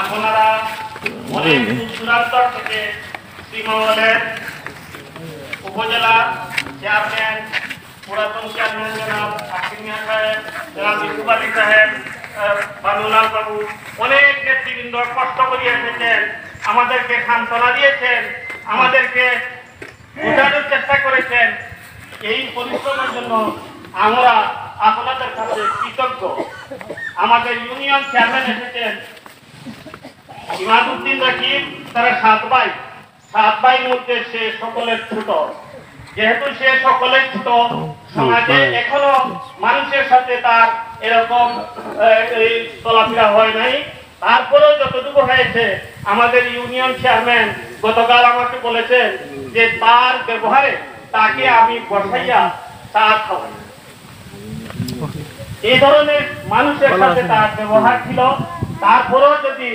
আপনারা অনেক দূরান্ত থেকে শ্রীমঙ্গলের উপজেলা চেয়ারম্যান, পুরাতন চেয়ারম্যান জনাব আকিম মিয়া সাহেব, জনাব ইসুফ আলী সাহেব, বানুলাল বাবু, অনেক নেতৃবৃন্দ কষ্ট করে এসেছেন, আমাদেরকে সান্ত্বনা দিয়েছেন, আমাদেরকে বোঝানোর চেষ্টা করেছেন। এই পরিশ্রমের জন্য আমরা আপনাদের কাছে কৃতজ্ঞ। আমাদের ইউনিয়ন চেয়ারম্যান এসেছেন ইমাদউদ্দিন রাকিব, তারা 7 ভাই, 7 ভাইয়ের মধ্যে সে সকলের ছোট। যেহেতু সে সকলের ছোট, সমাজে এখনো মানুষের সাথে তার এরকম চলাফেরা হয় নাই, তারপরেও যতটুকু হয়েছে আমাদের ইউনিয়ন চেয়ারম্যান গতকাল আমাকে বলেছেন যে তার ব্যবহারে তাকে আমি বসাইয়া চা খাওয়াই। এই ধরনের মানুষের সাথে তার ব্যবহার ছিল। তারপরেও যদি